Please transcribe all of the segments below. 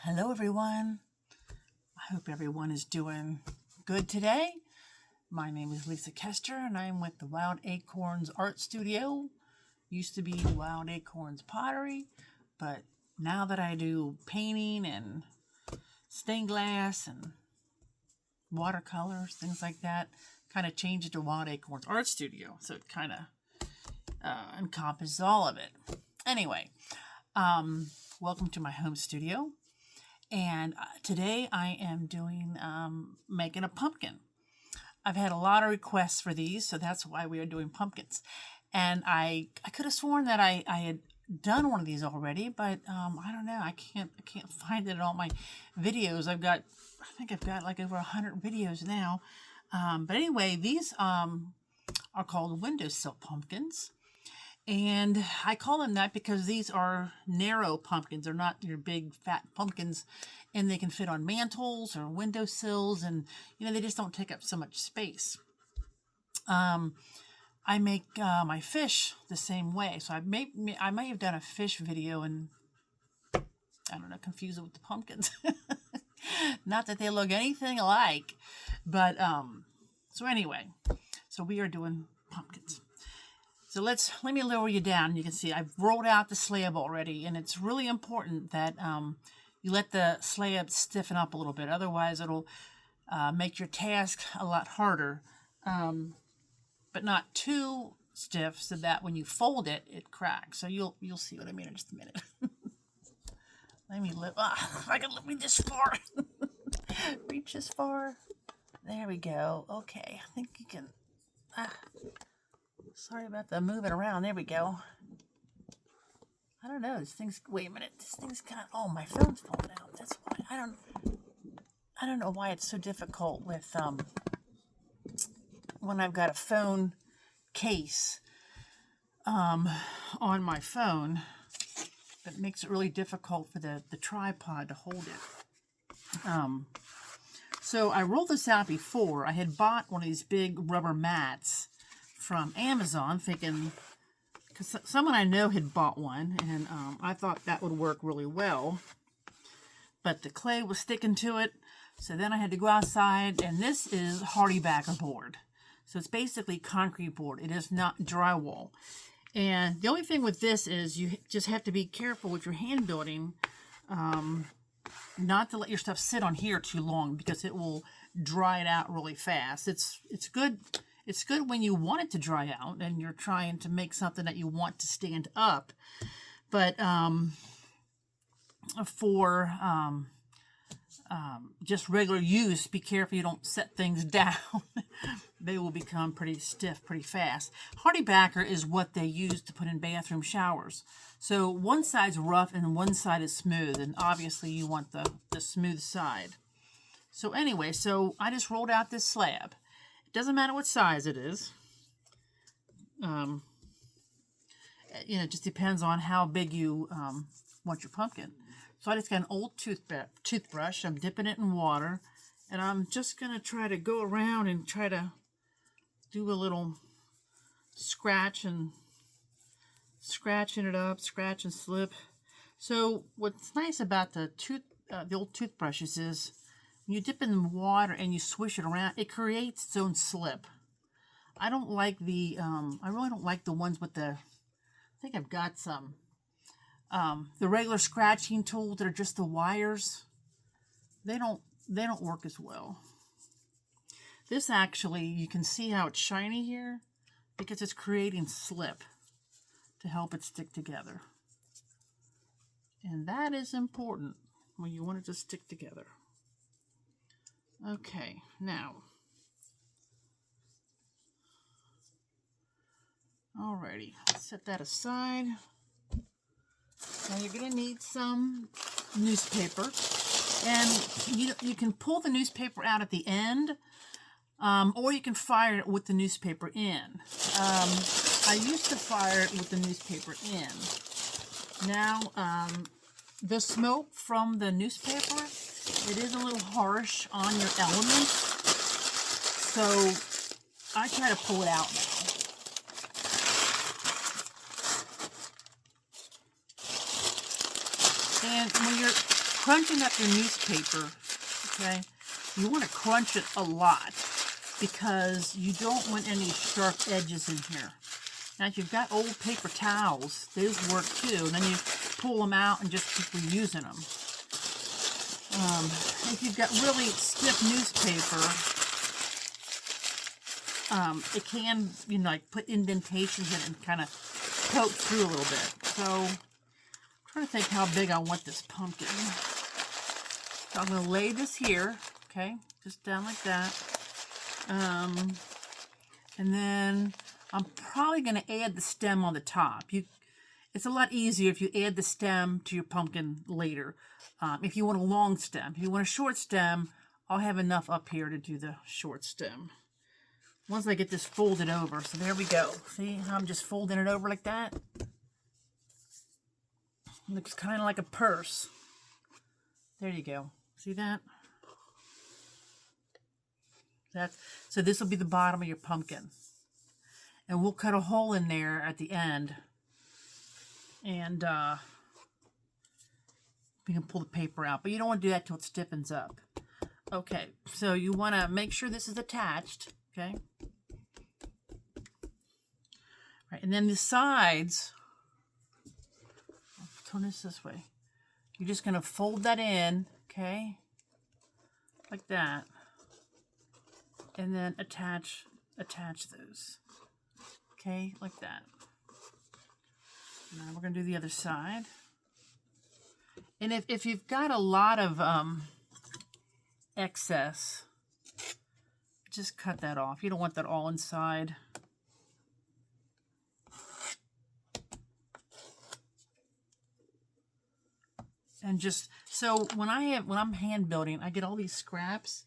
Hello everyone. I hope everyone is doing good today. My name is Lisa Kester and I'm with the Wild Acorns Art Studio. Used to be Wild Acorns Pottery, but now that I do painting and stained glass and watercolors, things like that, kind of changed it to Wild Acorns Art Studio. So it kind of encompasses all of it. Anyway, welcome to my home studio. And today I am doing making a pumpkin. I've had a lot of requests for these, so that's why we are doing pumpkins. And I could have sworn that I had done one of these already, but I don't know. I can't find it in all my videos. I think I've got like over 100 videos now. But anyway, these are called windowsill pumpkins. And I call them that because these are narrow pumpkins. They're not your big fat pumpkins, and they can fit on mantles or windowsills, and they just don't take up so much space. I make my fish the same way. So I may have done a fish video and I don't know, confuse it with the pumpkins. Not that they look anything alike, but so anyway, so we are doing pumpkins. So let me lower you down. You can see I've rolled out the slab already, and it's really important that you let the slab stiffen up a little bit. Otherwise, it'll make your task a lot harder, but not too stiff so that when you fold it, it cracks. So you'll see what I mean in just a minute. Let me lift. If I can reach this far. Reach this far. There we go. Okay, I think you can. Sorry about the moving around. There we go. I don't know. This thing's. Wait a minute. This thing's kind of. Oh, my phone's falling out. That's why. I don't know why it's so difficult with when I've got a phone case on my phone. That makes it really difficult for the tripod to hold it. So I rolled this out before. I had bought one of these big rubber mats from Amazon, thinking, because someone I know had bought one, and I thought that would work really well, but the clay was sticking to it, so then I had to go outside, and this is HardieBacker board. So it's basically concrete board. It is not drywall. And the only thing with this is you just have to be careful with your hand building, not to let your stuff sit on here too long, because it will dry it out really fast. It's good. It's good when you want it to dry out and you're trying to make something that you want to stand up. But for just regular use, be careful you don't set things down. They will become pretty stiff pretty fast. HardieBacker is what they use to put in bathroom showers. So one side's rough and one side is smooth, and obviously you want the smooth side. So anyway, so I just rolled out this slab. Doesn't matter what size it is. It just depends on how big you want your pumpkin. So I just got an old toothbrush. I'm dipping it in water, and I'm just gonna try to go around and try to do a little scratching it up, scratch and slip. So what's nice about the old toothbrushes is, when you dip it in water and you swish it around, it creates its own slip. I don't like I really don't like the ones with I think I've got some, the regular scratching tools that are just the wires. They don't work as well. This actually, you can see how it's shiny here, because it's creating slip to help it stick together. And that is important when you want it to stick together. Okay, now, alrighty, set that aside. Now you're going to need some newspaper, and you can pull the newspaper out at the end, or you can fire it with the newspaper in. I used to fire it with the newspaper in. Now, the smoke from the newspaper, it is a little harsh on your elements, so I try to pull it out now. And when you're crunching up your newspaper, okay, you want to crunch it a lot because you don't want any sharp edges in here. Now, if you've got old paper towels, those work too. And then you pull them out and just keep reusing them. If you've got really stiff newspaper, it can, you know, like put indentations in it and kind of poke through a little bit. So, I'm trying to think how big I want this pumpkin. So I'm going to lay this here, okay, just down like that. And then I'm probably going to add the stem on the top. It's a lot easier if you add the stem to your pumpkin later. If you want a long stem. If you want a short stem, I'll have enough up here to do the short stem. Once I get this folded over. So there we go. See how I'm just folding it over like that? Looks kind of like a purse. There you go. See that? So this will be the bottom of your pumpkin. And we'll cut a hole in there at the end. And we can pull the paper out. But you don't want to do that till it stiffens up. Okay, so you want to make sure this is attached. Okay. Right, and then the sides, I'll turn this way. You're just going to fold that in, okay, like that, and then attach those, okay, like that. Now we're going to do the other side. And if you've got a lot of excess, just cut that off. You don't want that all inside. And just so when I'm hand building, I get all these scraps.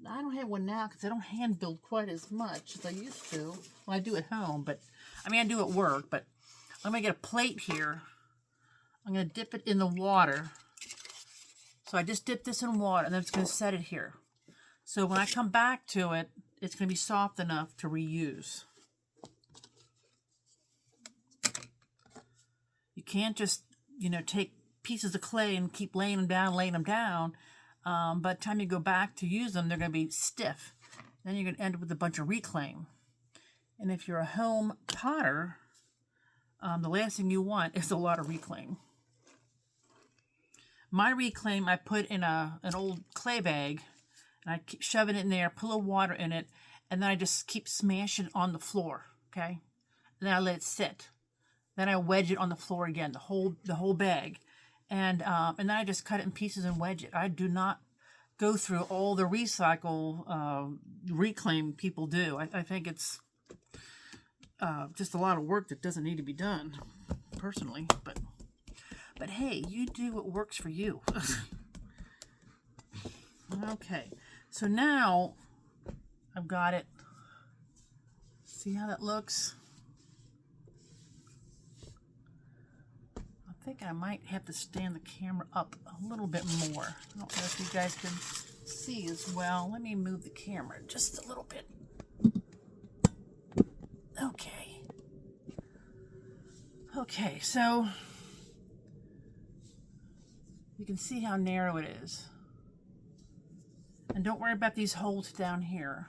I don't have one now because I don't hand build quite as much as I used to. Well, I do at home, but I mean I do at work. But I'm gonna get a plate here. I'm gonna dip it in the water. So I just dip this in water, and then it's gonna set it here. So when I come back to it, it's going to be soft enough to reuse. You can't just, you know, take pieces of clay and keep laying them down. By the time you go back to use them, they're going to be stiff. Then you're going to end up with a bunch of reclaim. And if you're a home potter, the last thing you want is a lot of reclaim. My reclaim I put in an old clay bag. And I keep shoving it in there, put a little water in it, and then I just keep smashing it on the floor, okay? And then I let it sit. Then I wedge it on the floor again, the whole bag. And then I just cut it in pieces and wedge it. I do not go through all the reclaim people do. I think it's just a lot of work that doesn't need to be done, personally. But hey, you do what works for you. Okay. So now I've got it. See how that looks? I think I might have to stand the camera up a little bit more. I don't know if you guys can see as well. Let me move the camera just a little bit. Okay. Okay, so you can see how narrow it is. And don't worry about these holes down here.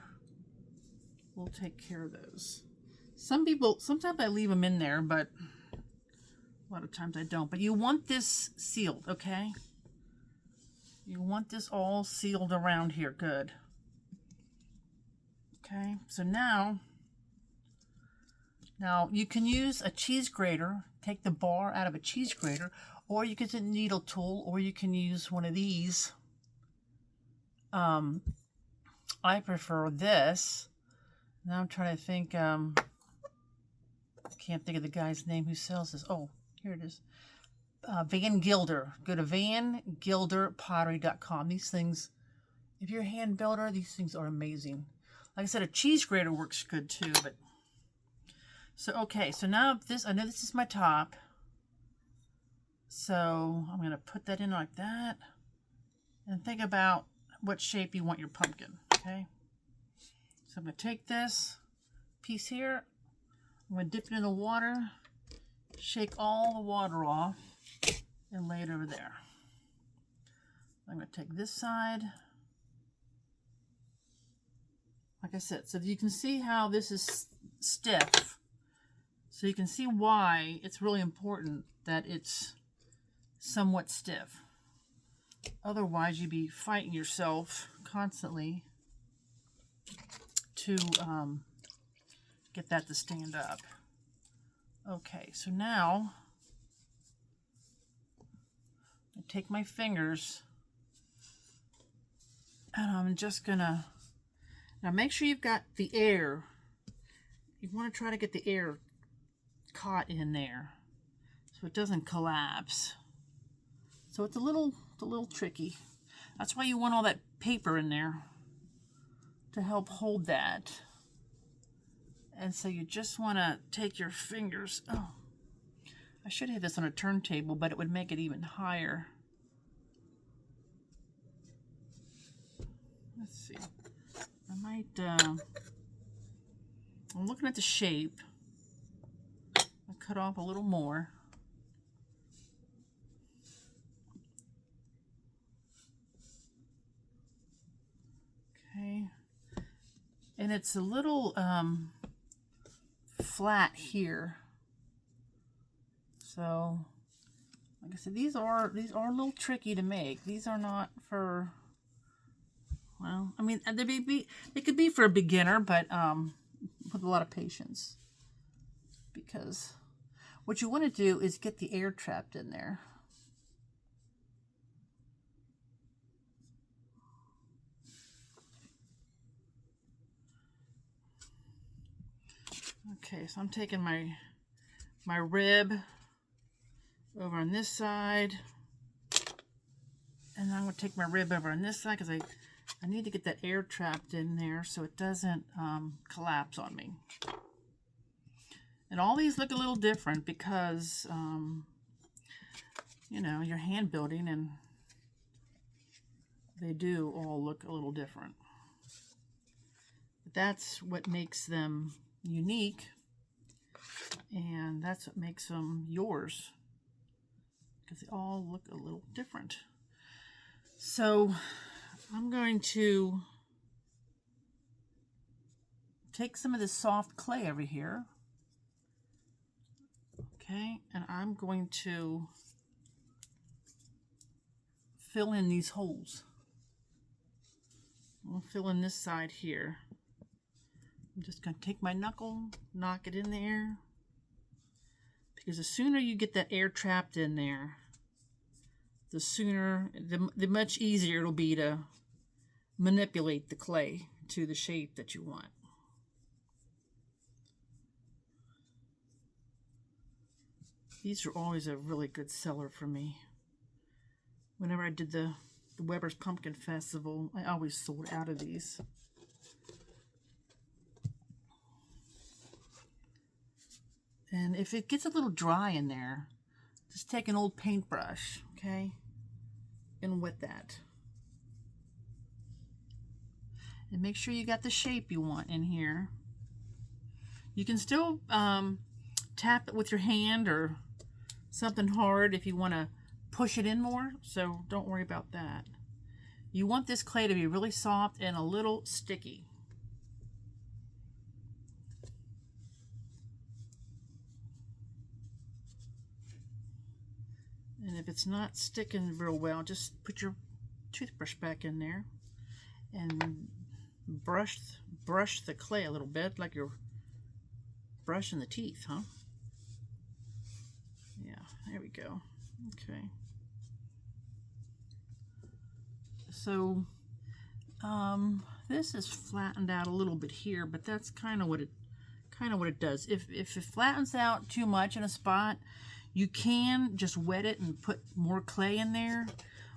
We'll take care of those. Sometimes I leave them in there, but a lot of times I don't. But you want this sealed, okay? You want this all sealed around here. Good. Okay, so now you can use a cheese grater. Take the bar out of a cheese grater, or you can use a needle tool, or you can use one of these. I prefer this. Now I'm trying to think, I can't think of the guy's name who sells this. Oh, here it is. Van Gilder. Go to vangilderpottery.com. These things, if you're a hand builder, these things are amazing. Like I said, a cheese grater works good too, but so okay, so now I know this is my top. So I'm gonna put that in like that. And think about what shape you want your pumpkin, okay? So I'm going to take this piece here, I'm going to dip it in the water, shake all the water off, and lay it over there. I'm going to take this side. Like I said, so you can see how this is stiff. So you can see why it's really important that it's somewhat stiff. Otherwise, you'd be fighting yourself constantly to get that to stand up. Okay, so now I take my fingers and I'm just gonna, now make sure you've got the air. You want to try to get the air caught in there so it doesn't collapse. So it's a little tricky. That's why you want all that paper in there to help hold that. And so you just want to take your fingers. Oh, I should have this on a turntable, but it would make it even higher. Let's see. I might, I'm looking at the shape. I'll cut off a little more. Okay. And it's a little flat here. So, like I said, these are a little tricky to make. These are not for, well, I mean, they could be for a beginner, but with a lot of patience. Because what you want to do is get the air trapped in there. Okay, so I'm taking my rib over on this side, and I'm going to take my rib over on this side because I need to get that air trapped in there so it doesn't collapse on me. And all these look a little different because, you know, you're hand building and they do all look a little different. But that's what makes them unique, and that's what makes them yours, because they all look a little different. So I'm going to take some of this soft clay over here, okay, and I'm going to fill in these holes. I'll fill in this side here. I'm just going to take my knuckle, knock it in there, because the sooner you get that air trapped in there, the sooner, the much easier it'll be to manipulate the clay to the shape that you want. These are always a really good seller for me. Whenever I did the Weber's Pumpkin Festival, I always sold out of these. And if it gets a little dry in there, just take an old paintbrush, okay, and wet that. And make sure you got the shape you want in here. You can still tap it with your hand or something hard if you want to push it in more, so don't worry about that. You want this clay to be really soft and a little sticky. And if it's not sticking real well, just put your toothbrush back in there and brush the clay a little bit, like you're brushing the teeth, huh? Yeah, there we go. Okay. So this is flattened out a little bit here, but that's kind of what it does. If it flattens out too much in a spot, you can just wet it and put more clay in there,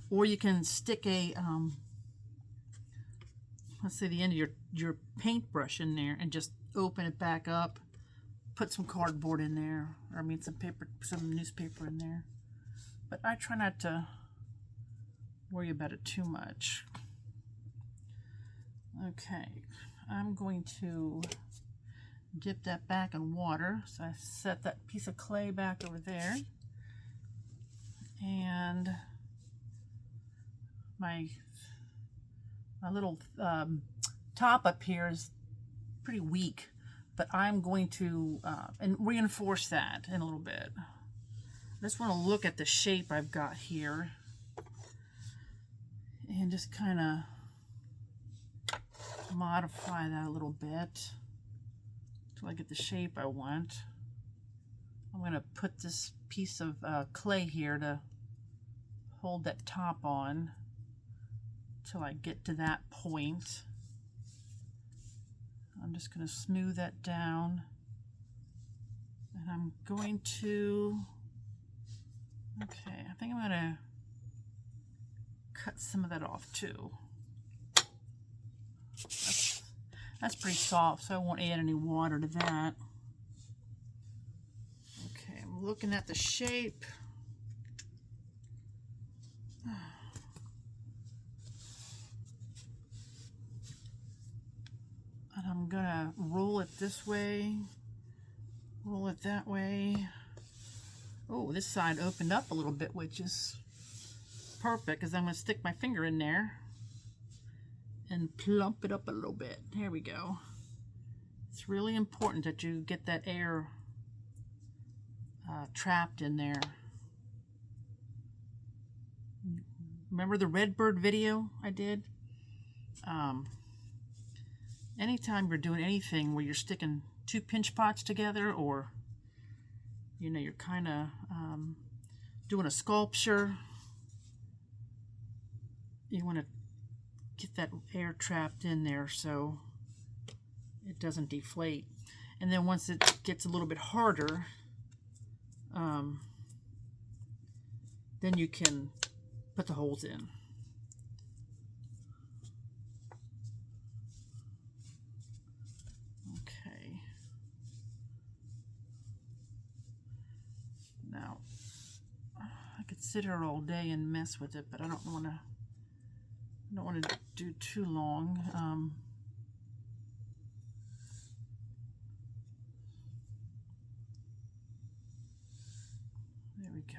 or you can stick a let's say the end of your paintbrush in there and just open it back up, put some cardboard in there, or I mean some paper, some newspaper in there. But I try not to worry about it too much. Okay, I'm going to dip that back in water. So I set that piece of clay back over there, and my little top up here is pretty weak, but I'm going to and reinforce that in a little bit. I just want to look at the shape I've got here and just kind of modify that a little bit until I get the shape I want. I'm going to put this piece of clay here to hold that top on till I get to that point. I'm just going to smooth that down, and I'm going to, okay, I think I'm going to cut some of that off too. That's pretty soft, so I won't add any water to that. Okay, I'm looking at the shape. And I'm gonna roll it this way, roll it that way. Oh, this side opened up a little bit, which is perfect because I'm gonna stick my finger in there and plump it up a little bit. There we go. It's really important that you get that air trapped in there. Remember the Redbird video I did? Anytime you're doing anything where you're sticking two pinch pots together, or you know, you're kind of doing a sculpture, you want to get that air trapped in there so it doesn't deflate. And then once it gets a little bit harder, then you can put the holes in. Okay. Now, I could sit here all day and mess with it, but I don't want to do too long. There we go.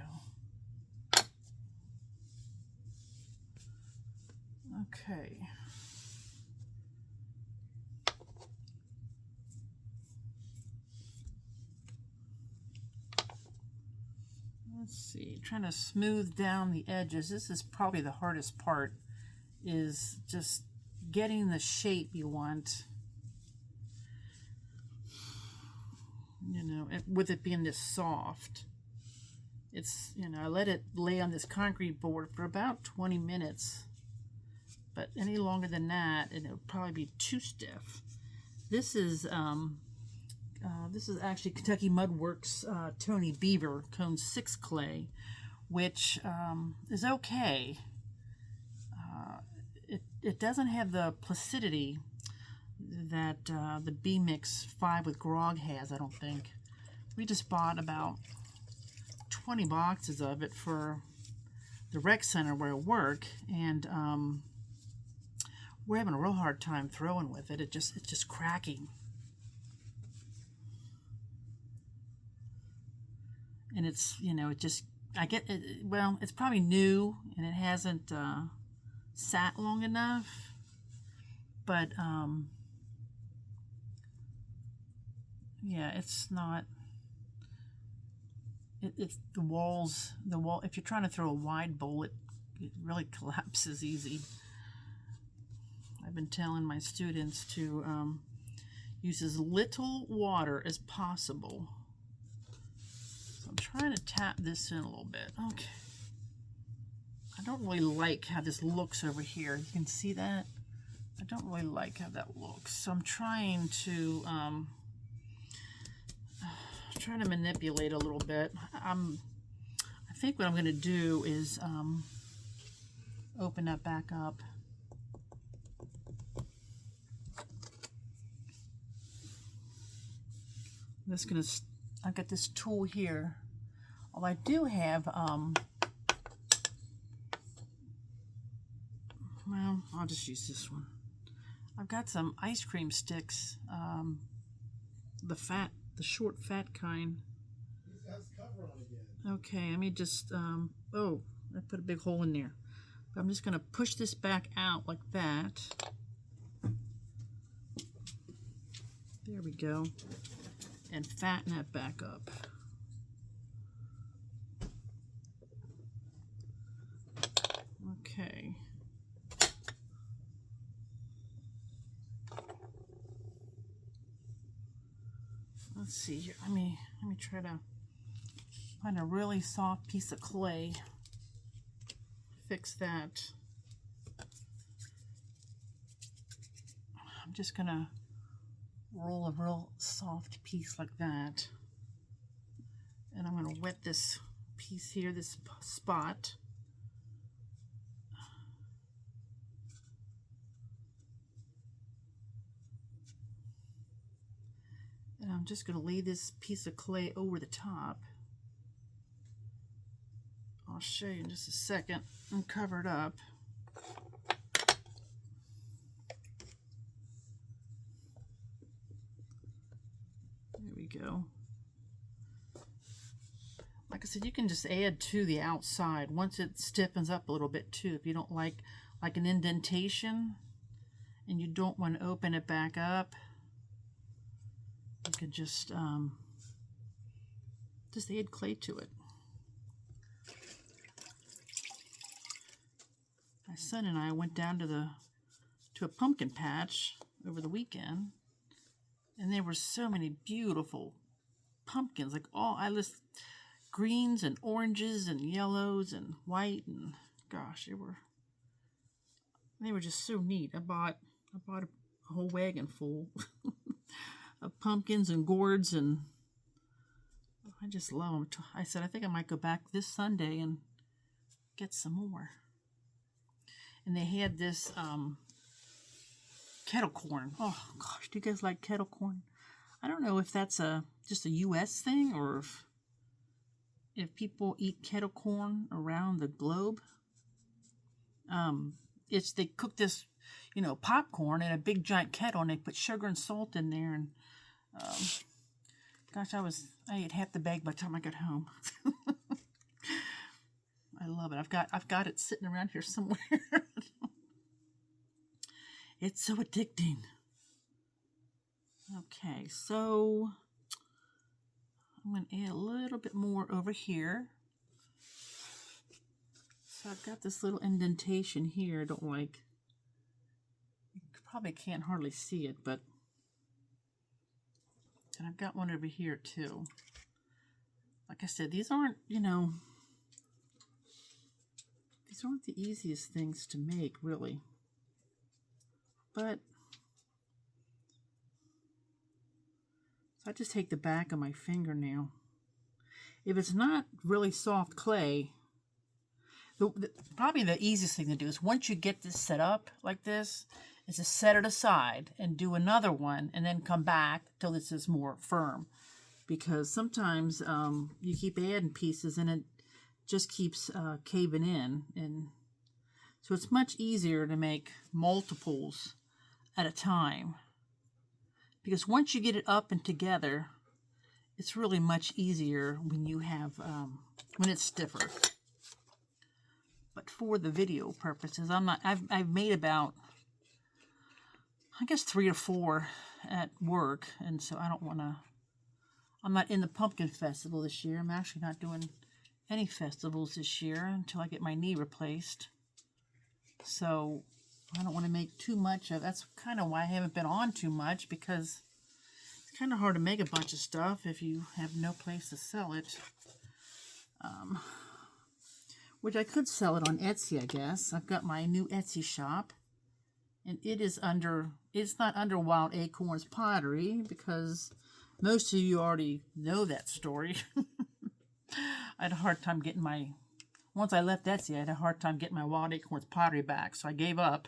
Okay. Let's see, trying to smooth down the edges. This is probably the hardest part, is just getting the shape you want. You know, with it being this soft. It's, you know, I let it lay on this concrete board for about 20 minutes. But any longer than that, and it would probably be too stiff. This is actually Kentucky Mudworks Tony Beaver Cone 6 clay, which is okay. It doesn't have the placidity that the B-Mix 5 with grog has, I don't think. We just bought about 20 boxes of it for the rec center where I work, and we're having a real hard time throwing with it. It's just cracking. And it's, you know, it just, I get it, well, it's probably new and it hasn't sat long enough, but yeah, it's not, it's the wall, if you're trying to throw a wide bowl, it really collapses easy. I've been telling my students to use as little water as possible. So I'm trying to tap this in a little bit. Okay. I don't really like how this looks over here. You can see that? I don't really like how that looks. So I'm trying to manipulate a little bit. I think what I'm going to do is open that back up. I'm just going to, I've got this tool here. Oh, I do have, well, I'll just use this one. I've got some ice cream sticks, the short fat kind. It has cover on again. Okay, let me just, oh, I put a big hole in there. But I'm just going to push this back out like that. There we go. And fatten that back up. Okay. Let's see here. Let me try to find a really soft piece of clay. Fix that. I'm just gonna roll a real soft piece like that, and I'm gonna wet this piece here, this spot. And I'm just gonna lay this piece of clay over the top. I'll show you in just a second and cover it up. There we go. Like I said, you can just add to the outside once it stiffens up a little bit too. If you don't like an indentation and you don't want to open it back up, you could just add clay to it. My son and I went down to a pumpkin patch over the weekend, and there were so many beautiful pumpkins, like I list greens and oranges and yellows and white, and gosh, they were just so neat. I bought a whole wagon full of pumpkins and gourds, and I just love them. I said I think I might go back this Sunday and get some more. And they had this kettle corn. Oh gosh, do you guys like kettle corn? I don't know if that's just a U.S. thing, or if people eat kettle corn around the globe. They cook this, popcorn in a big giant kettle, and they put sugar and salt in there, and gosh, I ate half the bag by the time I got home. I love it. I've got it sitting around here somewhere. It's so addicting. Okay, so I'm going to add a little bit more over here. So I've got this little indentation here. I don't like. You probably can't hardly see it, but and I've got one over here too. Like I said, these aren't, these aren't the easiest things to make, really. But so I just take the back of my fingernail. If it's not really soft clay, probably the easiest thing to do is once you get this set up like this, is to set it aside and do another one and then come back till this is more firm. Because sometimes you keep adding pieces and it just keeps caving in. And so it's much easier to make multiples at a time. Because once you get it up and together, it's really much easier when you have, when it's stiffer. But for the video purposes, I've made about, I guess 3 or 4 at work. And so I'm not in the pumpkin festival this year. I'm actually not doing any festivals this year until I get my knee replaced. So I don't want to make too much of. That's kind of why I haven't been on too much, because it's kind of hard to make a bunch of stuff if you have no place to sell it. Which I could sell it on Etsy, I guess. I've got my new Etsy shop, and it's not under Wild Acorns Pottery, because most of you already know that story. I had a hard time getting once I left Etsy, I had a hard time getting my Wild Acorns Pottery back, so I gave up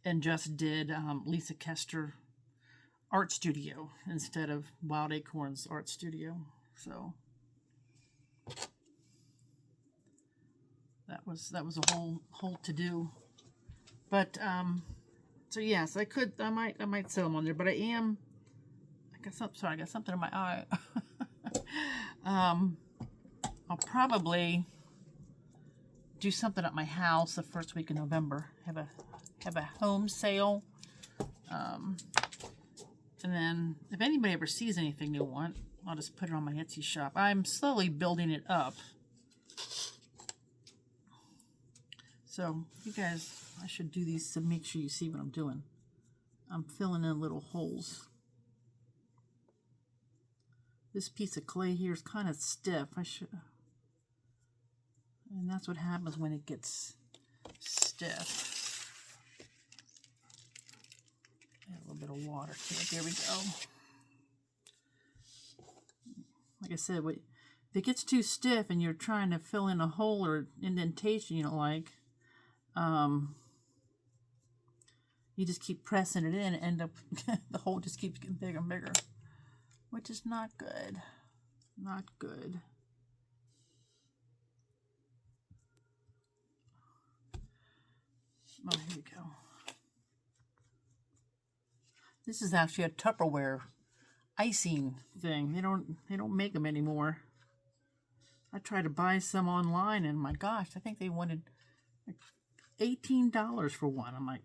and just did Lisa Kester Art Studio instead of Wild Acorns Art Studio. So that was a whole to do. But so yes, I might sell them on there, but I got something in my eye. I'll probably do something at my house the first week of November. Have a home sale. And then if anybody ever sees anything they want, I'll just put it on my Etsy shop. I'm slowly building it up. So you guys, I should do these to make sure you see what I'm doing. I'm filling in little holes. This piece of clay here is kind of stiff. And that's what happens when it gets stiff. Add a little bit of water to it. There we go. Like I said, if it gets too stiff and you're trying to fill in a hole or indentation you don't like, you just keep pressing it in and end up the hole just keeps getting bigger and bigger, which is not good. Not good. Oh, here we go. This is actually a Tupperware icing thing. They don't make them anymore. I tried to buy some online, and my gosh, I think they wanted like $18 for one. I'm like,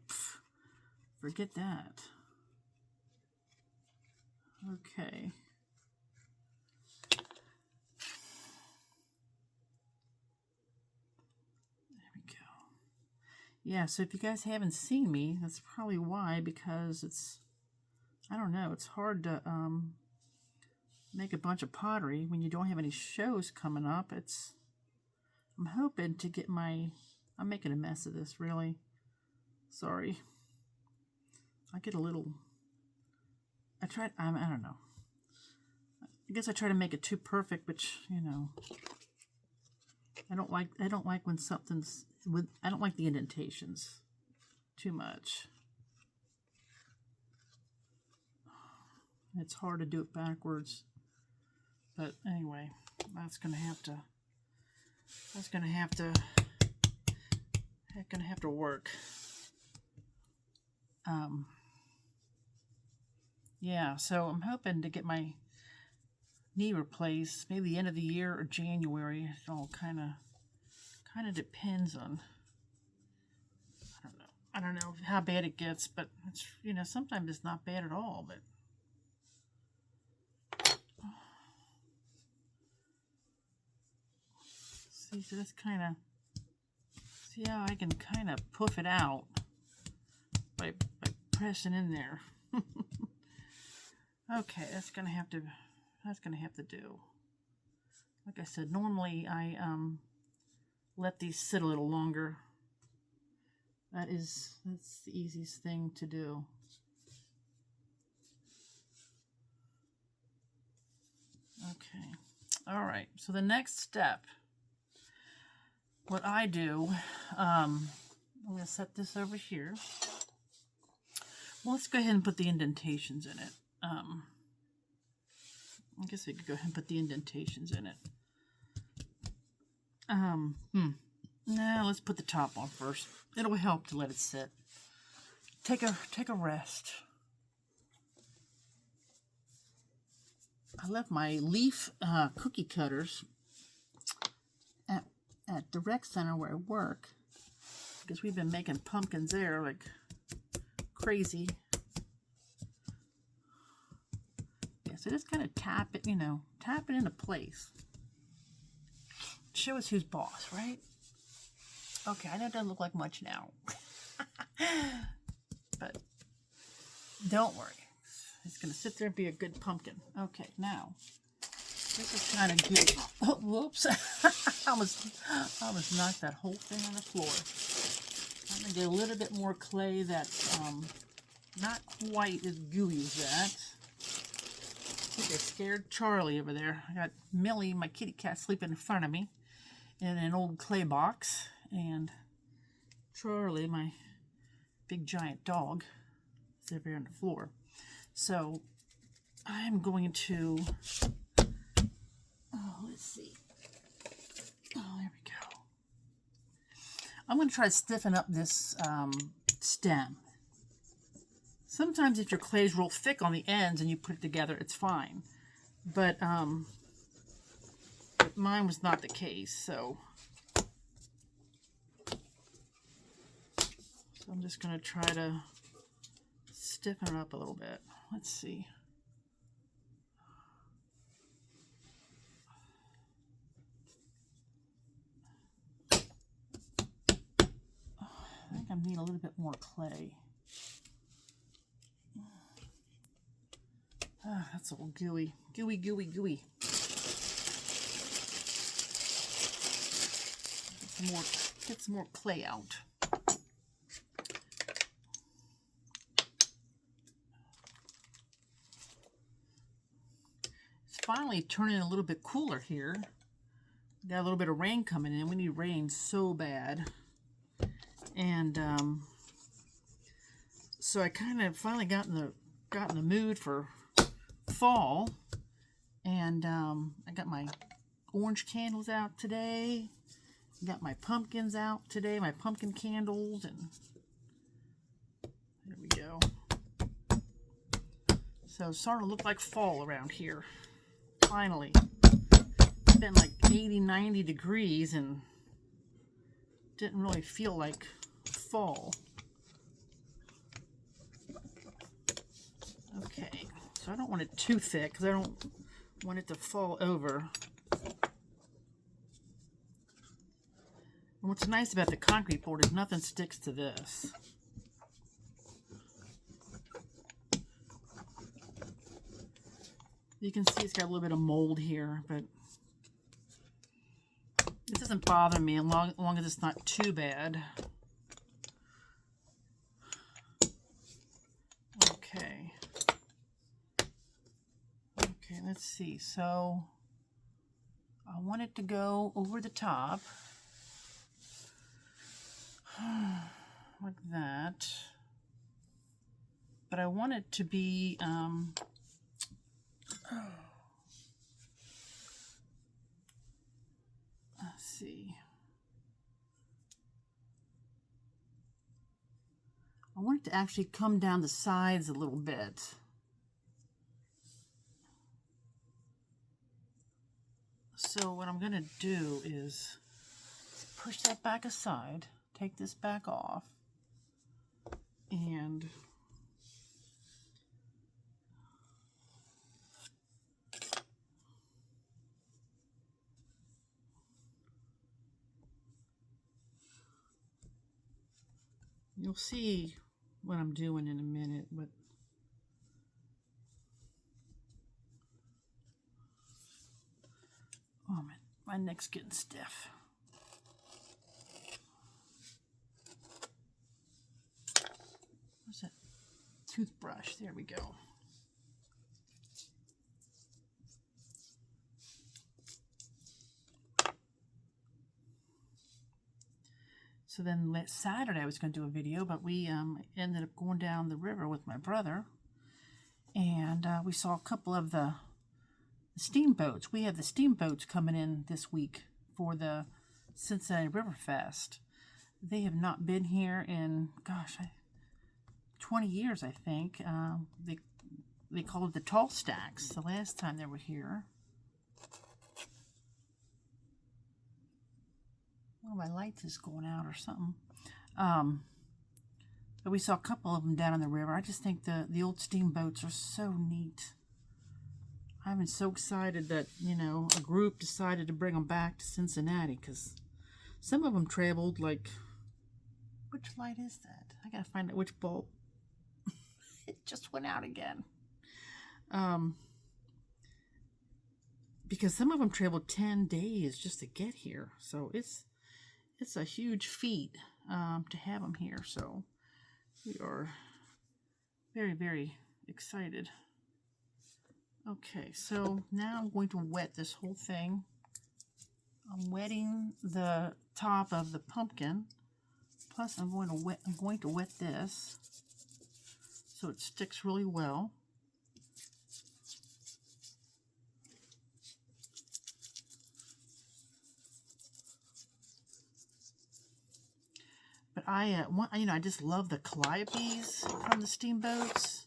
forget that. Okay. Yeah, so if you guys haven't seen me, that's probably why, because it's, I don't know, it's hard to make a bunch of pottery when you don't have any shows coming up. I'm hoping to get I'm making a mess of this, really. Sorry. I get a little, I don't know. I guess I try to make it too perfect, which, you know, I don't like when something's I don't like the indentations too much. It's hard to do it backwards. But anyway, that's gonna have to work. Yeah, so I'm hoping to get my knee replaced maybe the end of the year or January. It all kind of depends on, I don't know how bad it gets, but it's, you know, sometimes it's not bad at all. But see, so that's see how I can kind of puff it out by pressing in there. Okay, that's gonna have to do. Like I said, normally I let these sit a little longer. That's the easiest thing to do. Okay. All right. So the next step, what I do, I'm going to set this over here. Well, let's go ahead and put the indentations in it. I guess we could go ahead and put the indentations in it. No, let's put the top on first. It'll help to let it sit. Take a rest. I left my leaf cookie cutters at the rec center where I work, because we've been making pumpkins there like crazy. Yeah, so just kind of tap it, tap it into place. Show us who's boss, right? Okay, I know it doesn't look like much now. But don't worry. It's going to sit there and be a good pumpkin. Okay, now, this is kind of good. Oh, whoops. I almost knocked that whole thing on the floor. I'm going to get a little bit more clay that's not quite as gooey as that. I think I scared Charlie over there. I got Millie, my kitty cat, sleeping in front of me in an old clay box. And Charlie, my big giant dog, is over here on the floor. So I'm going to, let's see. Oh, there we go. I'm going to try to stiffen up this stem. Sometimes if your clay is real thick on the ends and you put it together, it's fine. But mine was not the case, so So I'm just going to try to stiffen it up a little bit. Let's see. I think I need a little bit more clay. Ah, that's all gooey. Gooey, gooey, gooey. Get some more clay out. It's finally turning a little bit cooler here. Got a little bit of rain coming in. We need rain so bad. And so I kind of finally got in the mood for fall. And I got my orange candles out today. Got my pumpkins out today, my pumpkin candles, and there we go. So it's starting to look like fall around here. Finally. It's been like 80, 90 degrees and didn't really feel like fall. Okay, so I don't want it too thick because I don't want it to fall over. And what's nice about the concrete board is nothing sticks to this. You can see it's got a little bit of mold here, but it doesn't bother me as long as it's not too bad. Okay. Okay, let's see. So I want it to go over the top. Like that. But I want it to be let's see. I want it to actually come down the sides a little bit. So what I'm going to do is push that back aside, take this back off, and you'll see what I'm doing in a minute, but oh, my neck's getting stiff. Where's that toothbrush? There we go. So then Saturday I was going to do a video, but we ended up going down the river with my brother, and we saw a couple of the steamboats. We have the steamboats coming in this week for the Cincinnati River Fest. They have not been here in, gosh, 20 years, I think. They called it the Tall Stacks the last time they were here. Oh, my lights is going out or something. But we saw a couple of them down on the river. I just think the old steamboats are so neat. I'm so excited that, you know, a group decided to bring them back to Cincinnati, because some of them traveled like, which light is that? I gotta find out which bulb. It just went out again. Because some of them traveled 10 days just to get here. So it's a huge feat to have them here. So we are very, very excited. Okay, so now I'm going to wet this whole thing. I'm wetting the top of the pumpkin. Plus I'm going to wet this so it sticks really well. But I just love the calliopes from the steamboats.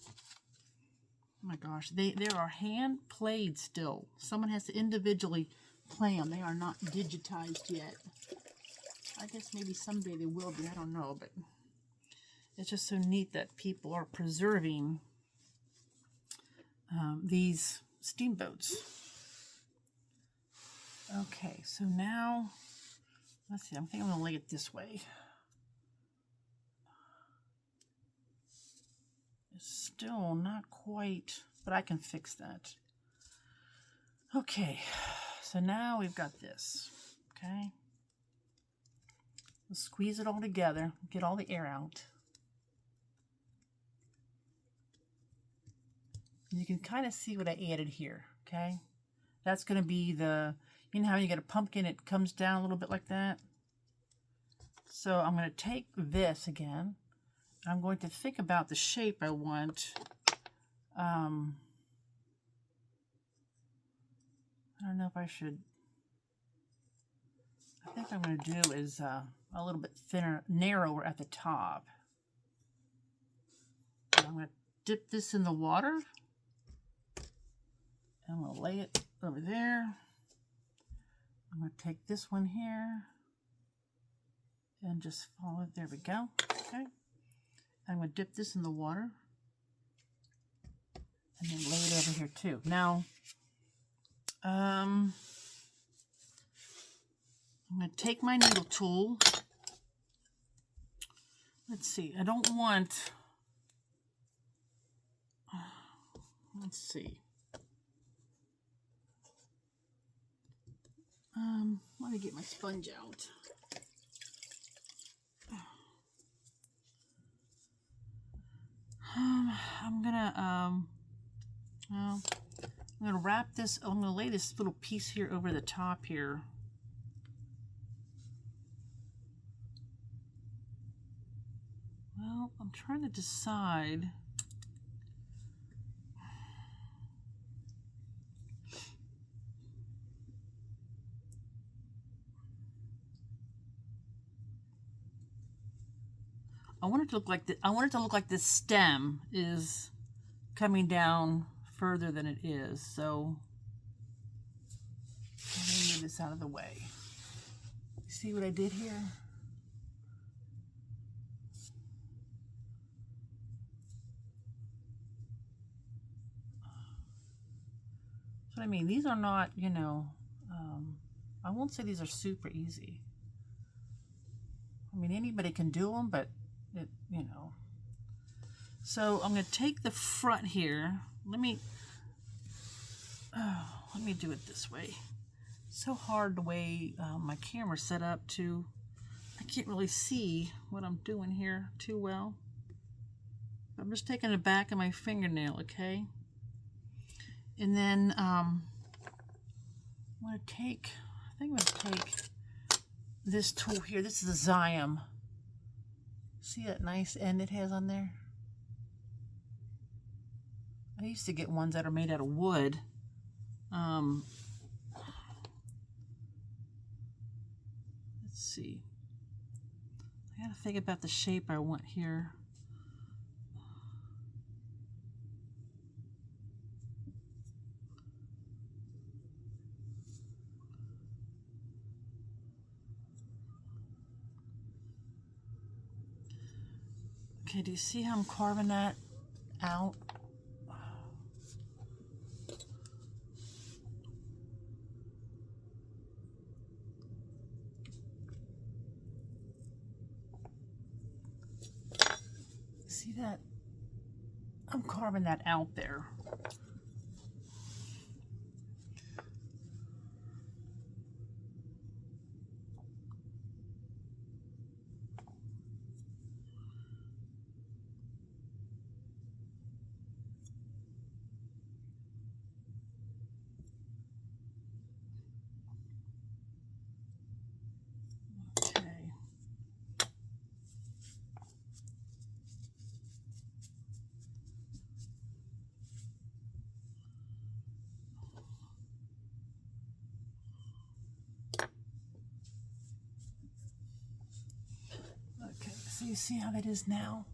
Oh my gosh, they are hand played still. Someone has to individually play them. They are not digitized yet. I guess maybe someday they will be. I don't know, but it's just so neat that people are preserving these steamboats. Okay, so now, let's see, I think I'm going to lay it this way. It's still not quite, but I can fix that. Okay, so now we've got this, okay? We'll squeeze it all together, get all the air out. You can kind of see what I added here, okay? That's going to be the, you know how you get a pumpkin, it comes down a little bit like that? So I'm going to take this again. I'm going to think about the shape I want. I don't know if I should. I think what I'm going to do is a little bit thinner, narrower at the top. I'm going to dip this in the water. I'm going to lay it over there. I'm going to take this one here and just follow it. There we go. Okay. I'm going to dip this in the water and then lay it over here too. Now, I'm going to take my needle tool. Let's see. I don't want. Let's see. Let me get my sponge out. I'm gonna wrap this. I'm gonna lay this little piece here over the top here. Well, I'm trying to decide. I want it to look like I want it to look like the stem is coming down further than it is. So let me move this out of the way. You see what I did here? So I mean, these are not, you know, I won't say these are super easy. I mean, anybody can do them, but it, you know. So I'm going to take the front here. Let me do it this way. It's so hard the way my camera's set up to, I can't really see what I'm doing here too well. I'm just taking the back of my fingernail, okay? And then I'm going to take, I think I'm going to take this tool here. This is a Zyme. See that nice end it has on there? I used to get ones that are made out of wood. Let's see. I gotta think about the shape I want here. Okay, do you see how I'm carving that out? See that? I'm carving that out there. Okay, so you see how that is now?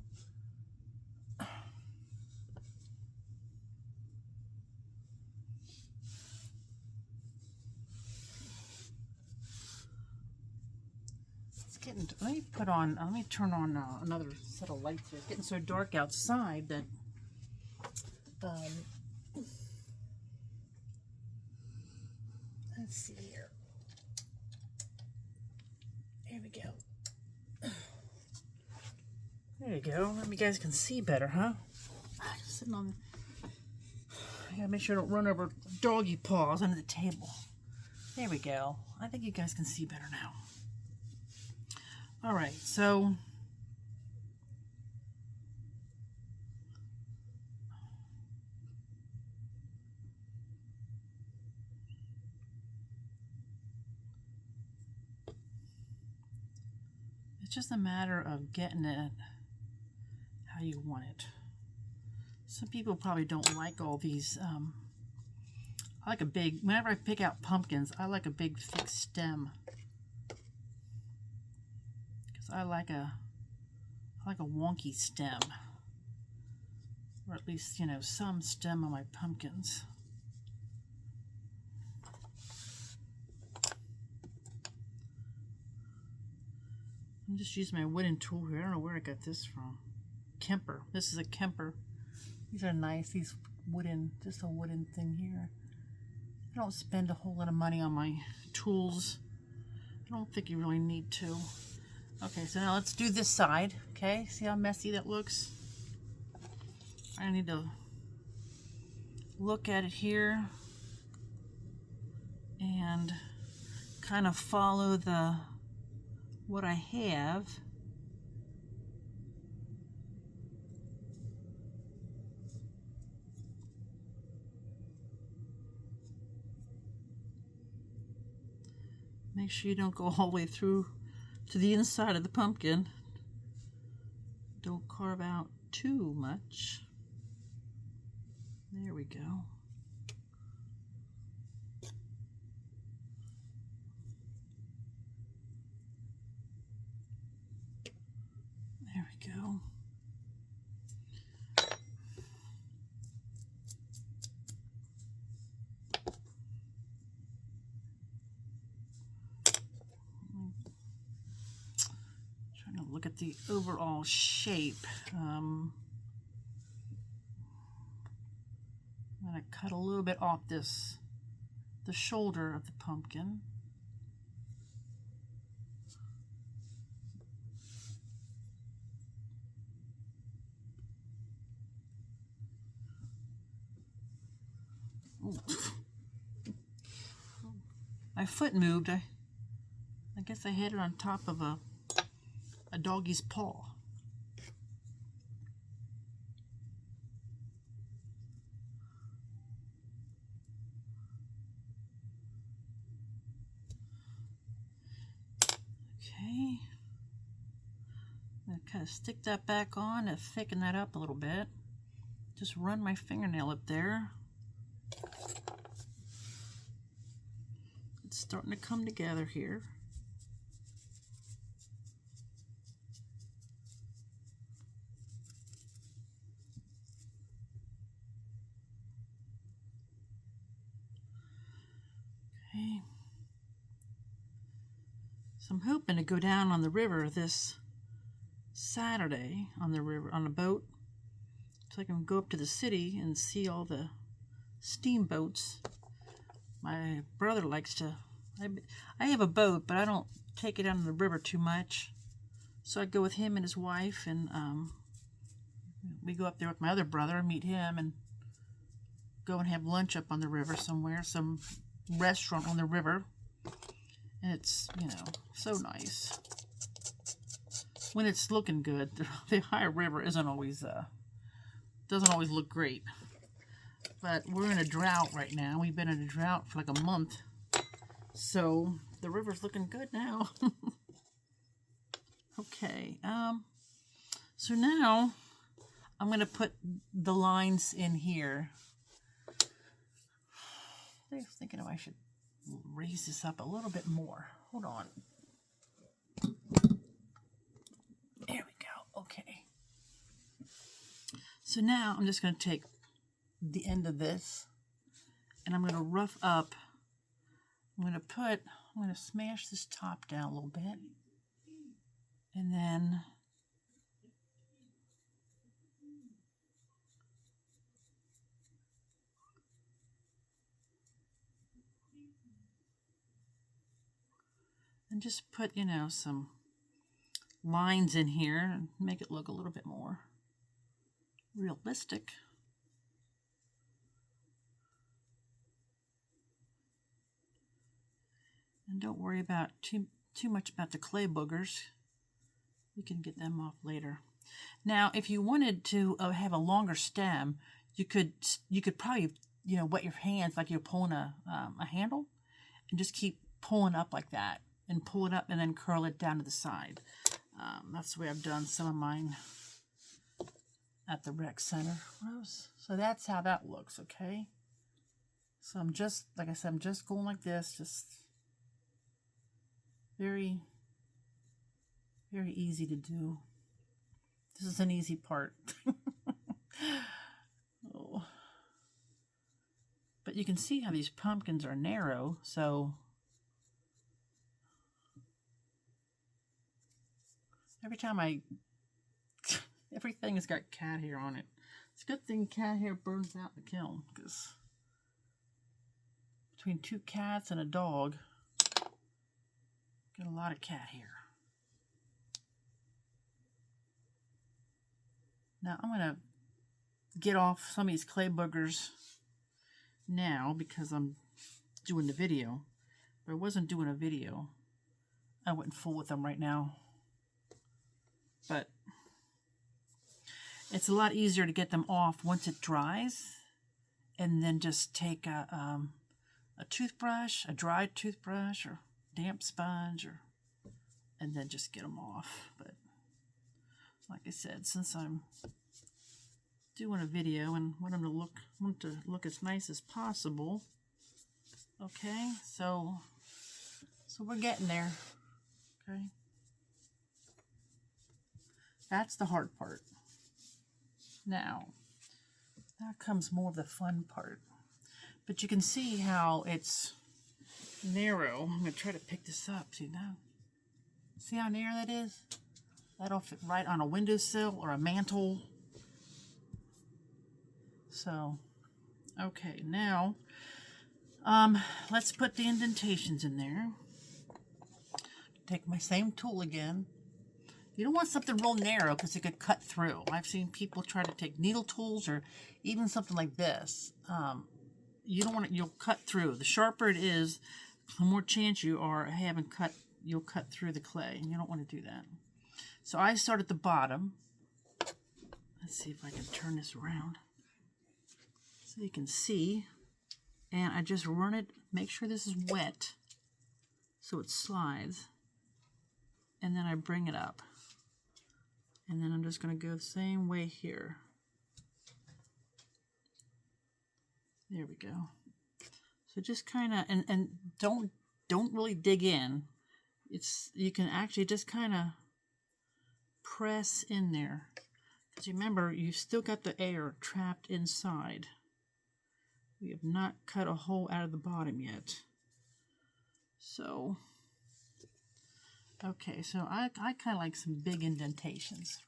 Let's Let me put on, let me turn on another set of lights here. It's getting so dark outside that, let's see here. There we go. There you go. You guys can see better, huh? Sitting on, I gotta make sure I don't run over doggy paws under the table. There we go. I think you guys can see better now. All right, so it's just a matter of getting it how you want it. Some people probably don't like all these. I like a big, whenever I pick out pumpkins, I like a big thick stem. I like a wonky stem, or at least, you know, some stem on my pumpkins. I'm just using my wooden tool here. I don't know where I got this from. Kemper. This is a Kemper. These are nice. These wooden, just a wooden thing here. I don't spend a whole lot of money on my tools. I don't think you really need to. Okay, so now let's do this side, okay? See how messy that looks? I need to look at it here and kind of follow what I have. Make sure you don't go all the way through to the inside of the pumpkin. Don't carve out too much. There we go. There we go. Look at the overall shape. I'm going to cut a little bit off the shoulder of the pumpkin. Ooh. My foot moved. I guess I had it on top of a doggy's paw. Okay. I'm going to kind of stick that back on and thicken that up a little bit. Just run my fingernail up there. It's starting to come together here. Okay. So I'm hoping to go down on the river this Saturday on a boat, so I can go up to the city and see all the steamboats. My brother likes to. I have a boat, but I don't take it out on the river too much. So I go with him and his wife, and we go up there with my other brother and meet him and go and have lunch up on the river somewhere, some restaurant on the river. And it's, you know, so nice when it's looking good. The high river doesn't always look great, but we're in a drought right now. We've been in a drought for like a month, so the river's looking good now. Okay, so now I'm going to put the lines in here. I was thinking if I should raise this up a little bit more. Hold on. There we go. Okay. So now I'm just going to take the end of this and I'm going to rough up. I'm going to smash this top down a little bit. And then just put, you know, some lines in here and make it look a little bit more realistic. And don't worry about too much about the clay boogers. You can get them off later. Now, if you wanted to have a longer stem, you could probably, you know, wet your hands like you're pulling a handle, and just keep pulling up like that, and pull it up, and then curl it down to the side. That's the way I've done some of mine at the rec center. So that's how that looks. Okay. So I'm just, like I said, I'm just going like this, just very, very easy to do. This is an easy part. Oh. But you can see how these pumpkins are narrow, so every time everything has got cat hair on it. It's a good thing cat hair burns out in the kiln, because between 2 cats and a dog, get a lot of cat hair. Now I'm going to get off some of these clay boogers now because I'm doing the video. If I wasn't doing a video, I wouldn't fool with them right now. But it's a lot easier to get them off once it dries, and then just take a toothbrush, a dry toothbrush or damp sponge, and then just get them off. But like I said, since I'm doing a video and want to look as nice as possible, okay, so we're getting there. Okay, that's the hard part. Now comes more of the fun part. But you can see how it's narrow. I'm going to try to pick this up. See how narrow that is? That'll fit right on a windowsill or a mantle. So, okay, now let's put the indentations in there. Take my same tool again. You don't want something real narrow because it could cut through. I've seen people try to take needle tools or even something like this. You don't want it, you'll cut through. The sharper it is, the more chance you are you'll cut through the clay, and you don't want to do that. So I start at the bottom. Let's see if I can turn this around so you can see. And I just run it, make sure this is wet so it slides. And then I bring it up. And then I'm just going to go the same way here. There we go. So just kind of, and don't really dig in. You can actually just kind of press in there. Because remember, you still got the air trapped inside. We have not cut a hole out of the bottom yet. So, okay, so I kind of like some big indentations.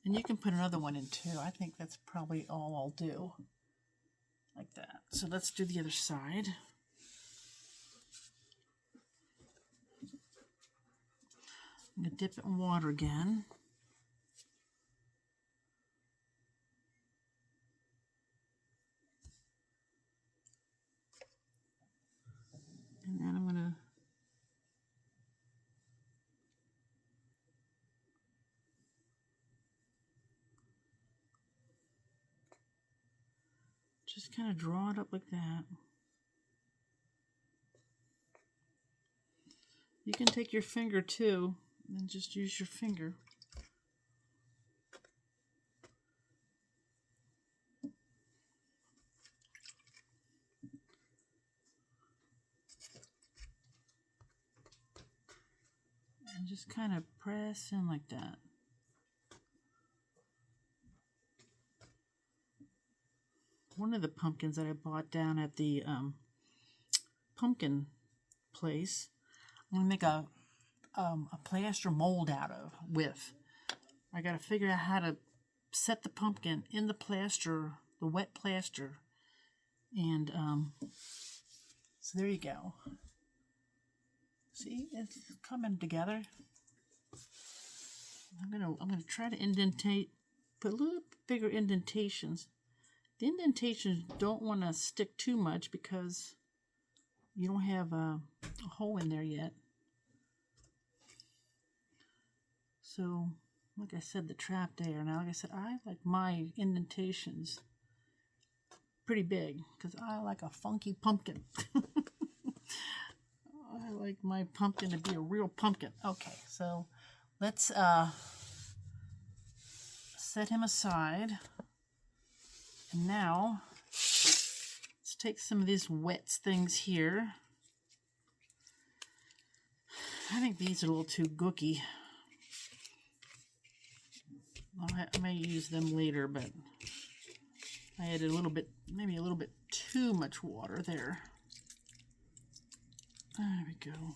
And you can put another one in too. I think that's probably all I'll do. Like that. So let's do the other side. I'm going to dip it in water again. And then I'm going to just kind of draw it up like that. You can take your finger too, and just use your finger. And just kind of press in like that. One of the pumpkins that I bought down at the pumpkin place. I'm gonna make a plaster mold out of with. I gotta figure out how to set the pumpkin in the plaster, the wet plaster, and so there you go. See, it's coming together. I'm gonna try to indentate, put a little bigger indentations. The indentations don't want to stick too much because you don't have a hole in there yet. So, like I said, the trapped air. Now, like I said, I like my indentations pretty big because I like a funky pumpkin. I like my pumpkin to be a real pumpkin. Okay, so let's set him aside. And now, let's take some of these wet things here. I think these are a little too gooky. I may use them later, but I added a little bit, maybe a little bit too much water there. There we go.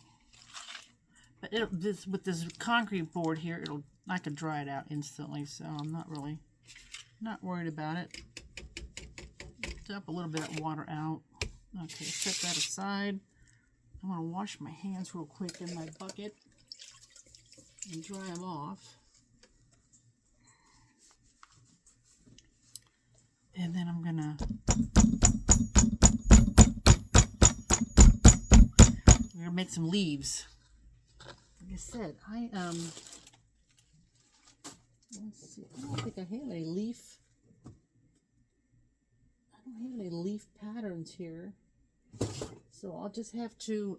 But with this concrete board here, I could dry it out instantly, so I'm not worried about it. Dump a little bit of water out. Okay, set that aside. I want to wash my hands real quick in my bucket and dry them off. And then I'm gonna make some leaves. Like I said, let's see. I don't think I have any leaf. I don't have any leaf patterns here, so I'll just have to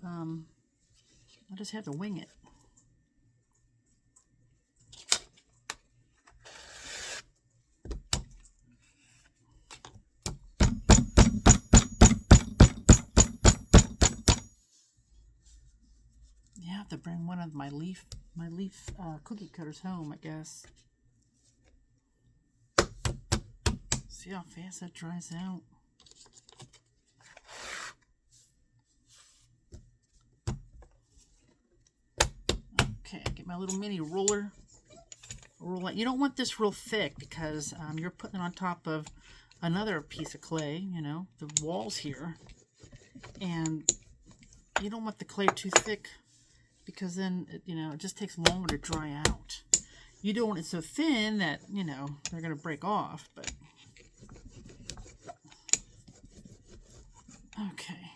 wing it. Yeah, I have to bring one of my leaf cookie cutters home, I guess. See how fast that dries out. Okay, get my little mini roller. Roll it. You don't want this real thick because you're putting it on top of another piece of clay, you know, the walls here. And you don't want the clay too thick because then, it just takes longer to dry out. You don't want it so thin that, they're going to break off, but... Okay,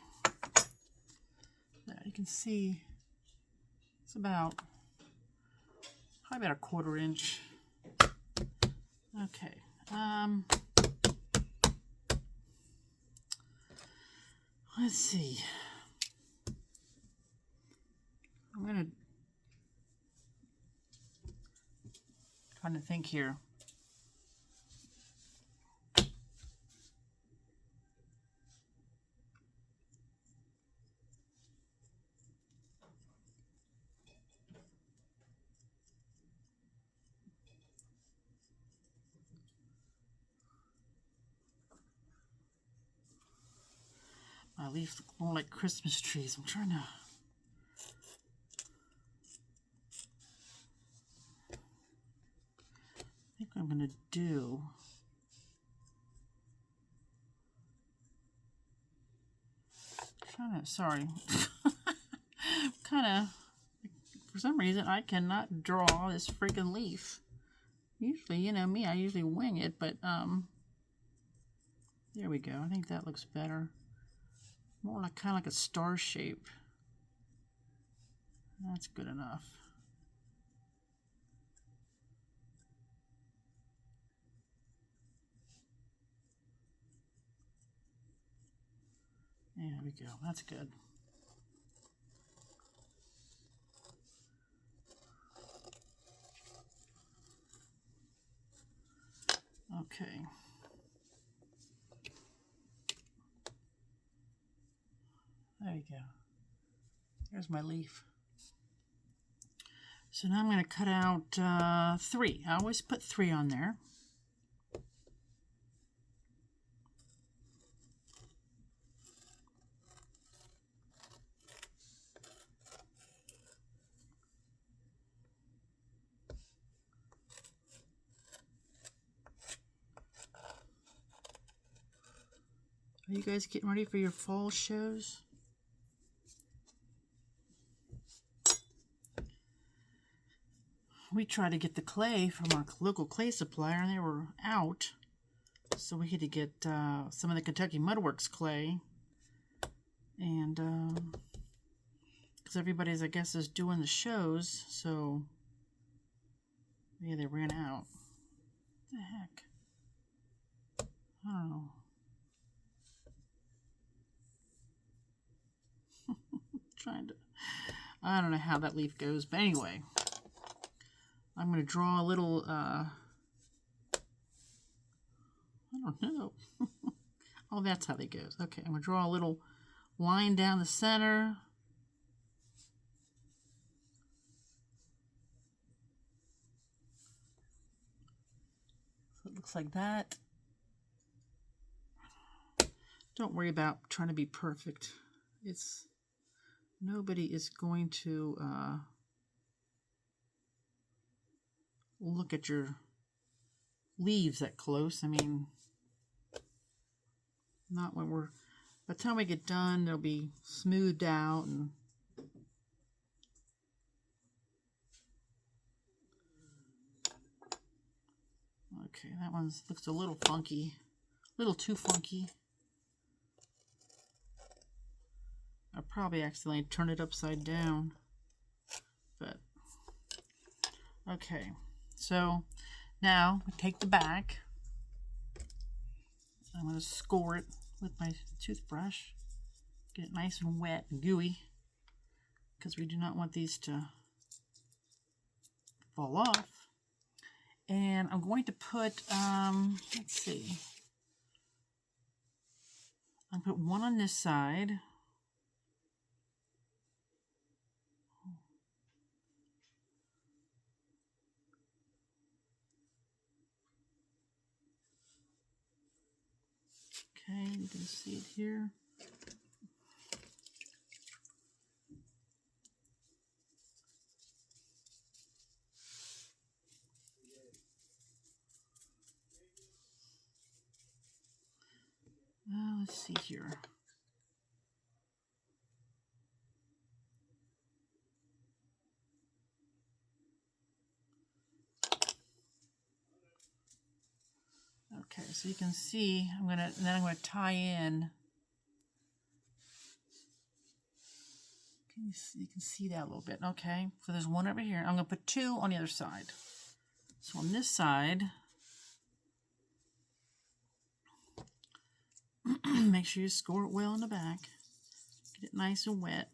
now you can see it's probably about a 1/4 inch. Okay, let's see. I'm trying to think here. My leaves look more like Christmas trees. I'm trying to... I think what I'm going to do... Sorry. For some reason, I cannot draw this freaking leaf. Usually, me, I usually wing it, but, there we go. I think that looks better. More like kind of like a star shape. That's good enough. There we go. That's good. Okay. There you go. There's my leaf. So now I'm going to cut out 3. I always put 3 on there. Are you guys getting ready for your fall shows? We tried to get the clay from our local clay supplier and they were out. So we had to get some of the Kentucky Mudworks clay. And because everybody's, I guess, is doing the shows. So, yeah, they ran out. What the heck? I don't know. I don't know how that leaf goes. But anyway, I'm going to draw a little, I don't know. Oh, that's how they goes. Okay, I'm going to draw a little line down the center. So it looks like that. Don't worry about trying to be perfect. Nobody is going to look at your leaves that close. I mean, not when by the time we get done, they'll be smoothed out and okay, that one looks a little funky, a little too funky. I probably accidentally turned it upside down, but okay. So now we take the back. I'm going to score it with my toothbrush. Get it nice and wet and gooey because we do not want these to fall off. And I'm going to put, let's see. I'm going to put one on this side. Okay, you can see it here. Let's see here. Okay, so you can see I'm gonna tie in. You can see that a little bit. Okay, so there's one over here. I'm gonna put two on the other side. So on this side, make sure you score it well in the back. Get it nice and wet.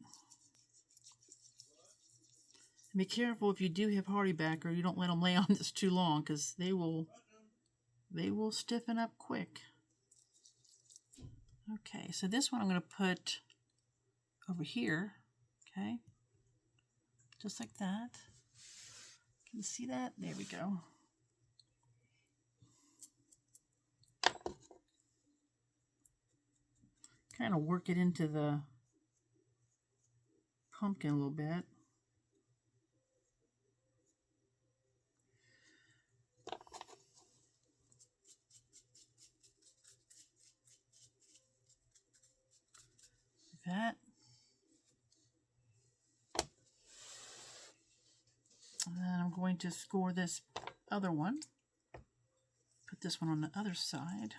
And be careful if you do have hardy back, or you don't let them lay on this too long, because they will stiffen up quick. Okay, so this one I'm going to put over here. Okay, just like that. Can you see that? There we go. Kind of work it into the pumpkin a little bit. Like that. And then I'm going to score this other one. Put this one on the other side.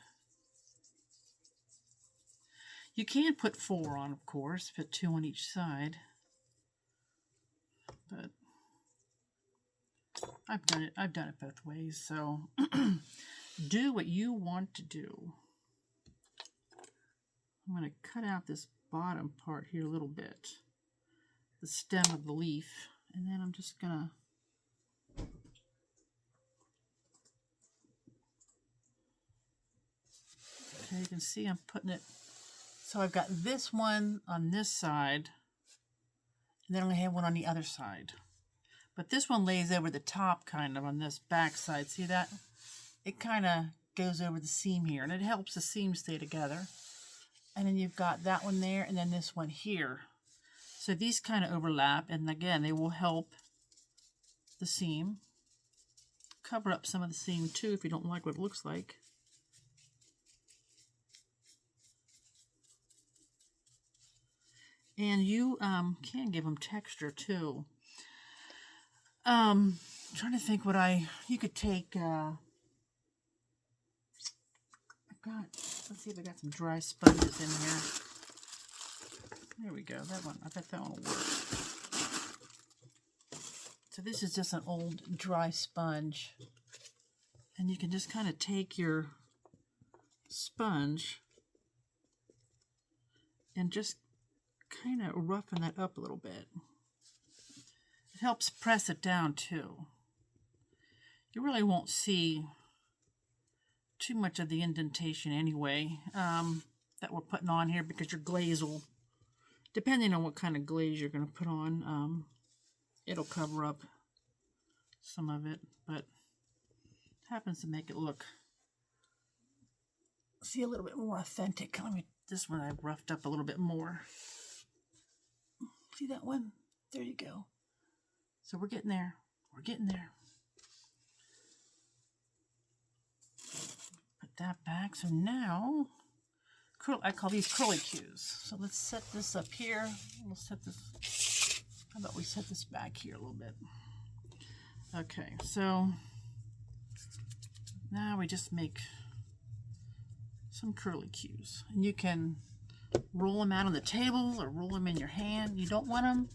You can put 4 on, of course, put 2 on each side. But I've done it both ways, so do what you want to do. I'm going to cut out this bottom part here a little bit, the stem of the leaf, and then I'm just going to okay, you can see I'm putting it, so I've got this one on this side, and then I'm going to have one on the other side. But this one lays over the top kind of on this back side. See that? It kind of goes over the seam here, and it helps the seam stay together. And then you've got that one there, and then this one here. So these kind of overlap, and again, they will help the seam. Cover up some of the seam too if you don't like what it looks like. And you can give them texture too. Trying to think what you could take, let's see if I got some dry sponges in here. There we go, that one, I bet that one will work. So this is just an old dry sponge. And you can just kind of take your sponge and just kind of roughen that up a little bit. It helps press it down too. You really won't see too much of the indentation anyway that we're putting on here, because your glaze will, depending on what kind of glaze you're going to put on, it'll cover up some of it, but it happens to make it look, see, a little bit more authentic. This one I've roughed up a little bit more. See that one? There you go. So we're getting there. We're getting there. Put that back. So now, I call these curly cues. So let's set this up here. We'll set this, how about we set this back here a little bit. Okay, so now we just make some curly cues. And you can roll them out on the table or roll them in your hand. You don't want them,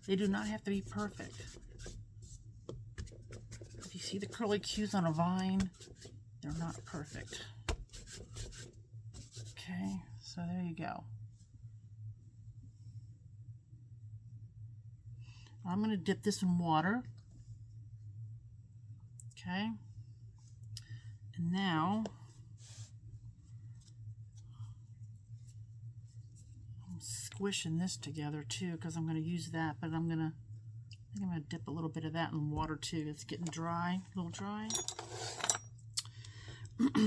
they do not have to be perfect. If you see the curly cues on a vine, they're not perfect. Okay, so there you go. I'm going to dip this in water. Okay, and now I'm squishing this together too, because I'm going to use that, but I think I'm going to dip a little bit of that in water too. It's getting dry, a little dry.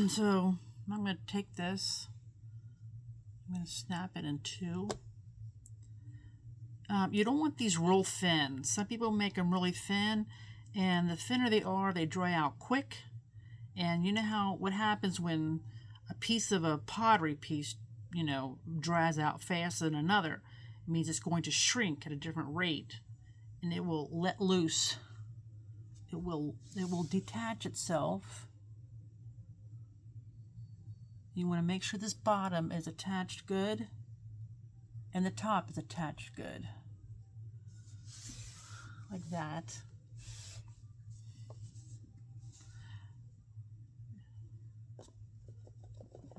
So I'm going to take this, I'm going to snap it in two. You don't want these real thin. Some people make them really thin, and the thinner they are, they dry out quick. And you know what happens when a piece of a pottery piece, dries out faster than another? It means it's going to shrink at a different rate, and it will let loose. It will detach itself. You want to make sure this bottom is attached good and the top is attached good, like that.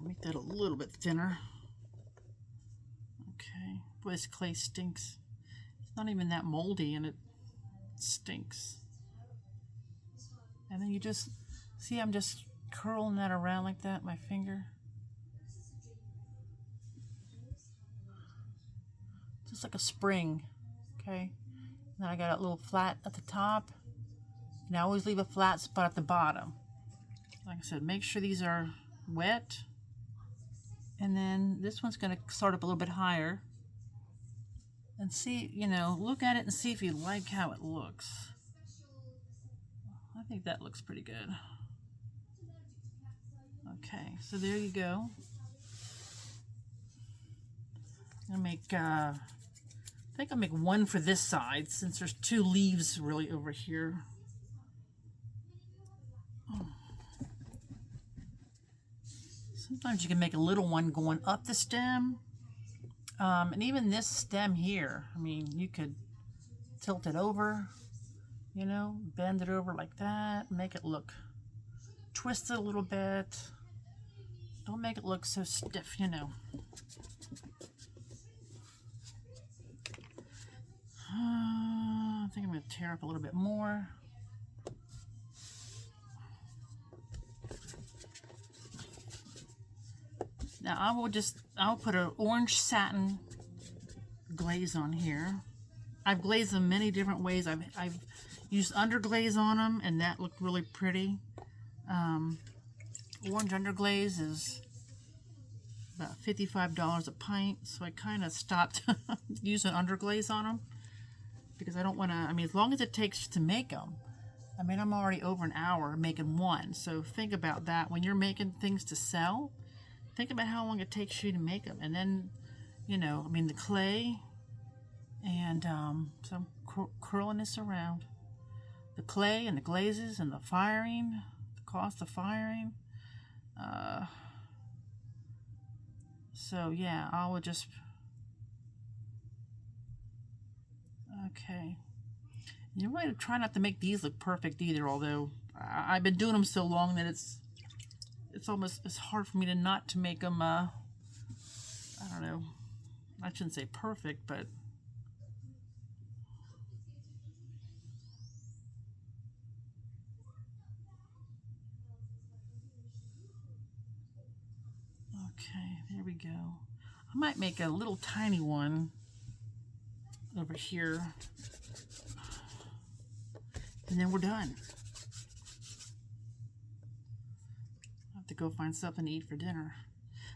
Make that a little bit thinner. Okay. Boy, this clay stinks. It's not even that moldy, and it stinks. And then you just, see, I'm just curling that around like that, my finger. Just like a spring, okay? And then I got a little flat at the top, and I always leave a flat spot at the bottom. Like I said, make sure these are wet. And then this one's going to start up a little bit higher. And see, look at it and see if you like how it looks. I think that looks pretty good. Okay, so there you go. I'm going to make, I think I'll make one for this side, since there's two leaves really over here. Sometimes you can make a little one going up the stem. And even this stem here, you could tilt it over, bend it over like that, make it look twisted a little bit. Don't make it look so stiff, I think I'm going to tear up a little bit more. Now I'll put an orange satin glaze on here. I've glazed them many different ways. I've used underglaze on them, and that looked really pretty. Orange underglaze is about $55 a pint, so I kind of stopped using underglaze on them, because I don't want to, as long as it takes to make them. I'm already over an hour making one, so think about that. When you're making things to sell, think about how long it takes you to make them. And then, the clay, And so I'm curling this around. The clay and the glazes and the firing, the cost of firing. So yeah, I will just, okay. You might try not to make these look perfect either, although I've been doing them so long that it's hard for me to not to make them, I don't know, I shouldn't say perfect, but okay, there we go. I might make a little tiny one over here, and then we're done. I have to go find something to eat for dinner.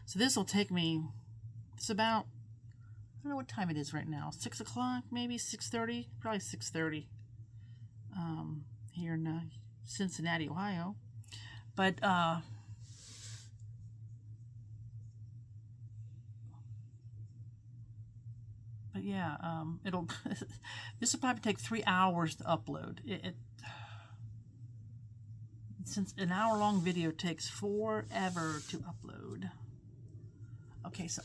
So this will take me, it's about, I don't know what time it is right now, 6 o'clock, maybe 6:30, probably 6:30, here in Cincinnati, Ohio. But yeah, it'll this will probably take 3 hours to upload. Since an hour-long video takes forever to upload. Okay, so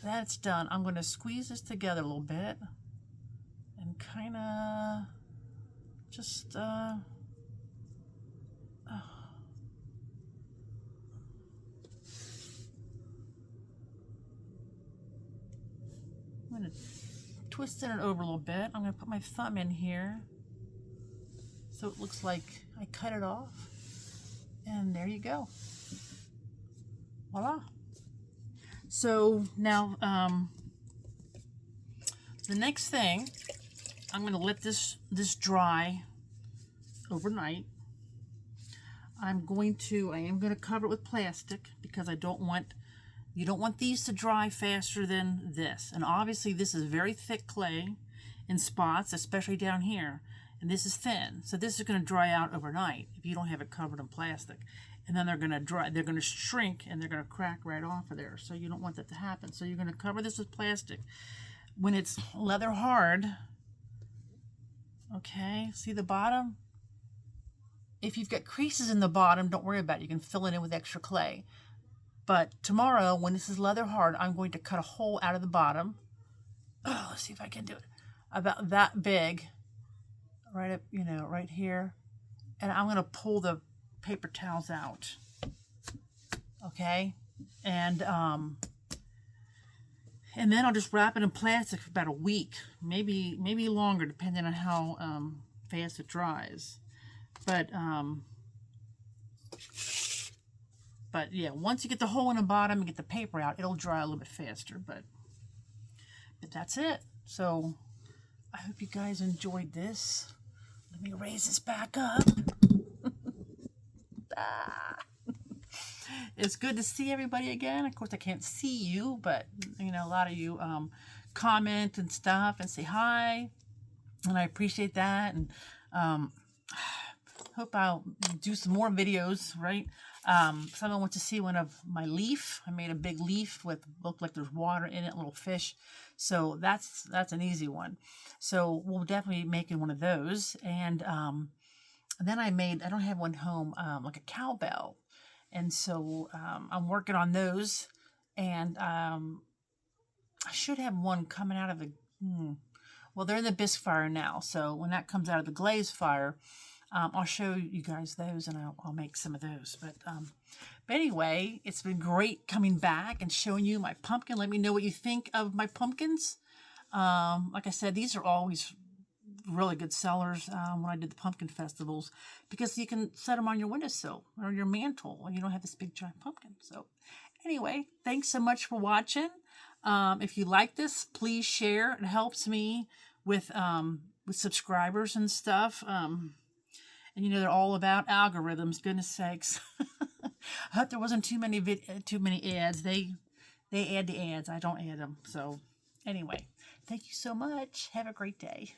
that's done. I'm going to squeeze this together a little bit and kind of just I'm going to twist it over a little bit. I'm going to put my thumb in here so it looks like I cut it off. And there you go. Voila. So now the next thing, I'm going to let this dry overnight. I am going to cover it with plastic because you don't want these to dry faster than this. And obviously this is very thick clay in spots, especially down here. And this is thin. So this is going to dry out overnight if you don't have it covered in plastic. And then they're going to shrink and they're going to crack right off of there. So you don't want that to happen. So you're going to cover this with plastic. When it's leather hard, okay, see the bottom? If you've got creases in the bottom, don't worry about it. You can fill it in with extra clay. But tomorrow, when this is leather hard, I'm going to cut a hole out of the bottom. Oh, let's see if I can do it. About that big. Right up, right here. And I'm going to pull the paper towels out. Okay? And then I'll just wrap it in plastic for about a week. Maybe longer, depending on how fast it dries. But yeah, once you get the hole in the bottom and get the paper out, it'll dry a little bit faster. But that's it. So I hope you guys enjoyed this. Let me raise this back up. It's good to see everybody again. Of course, I can't see you, but a lot of you comment and stuff and say hi, and I appreciate that. And hope I'll do some more videos. Right? Someone wants to see one of my leaf. I made a big leaf with looked like there's water in it, little fish. So that's an easy one. So we'll definitely be making one of those. And then I don't have one home, like a cowbell. And so I'm working on those. And I should have one coming out of the, well, they're in the bisque fire now. So when that comes out of the glaze fire, I'll show you guys those, and I'll make some of those. But anyway, it's been great coming back and showing you my pumpkin. Let me know what you think of my pumpkins. Like I said, these are always really good sellers when I did the pumpkin festivals, because you can set them on your windowsill or your mantle when you don't have this big giant pumpkin. So anyway, thanks so much for watching. If you like this, please share. It helps me with subscribers and stuff. And they're all about algorithms, goodness sakes. I hope there wasn't too many ads. They add the ads. I don't add them. So anyway, thank you so much. Have a great day.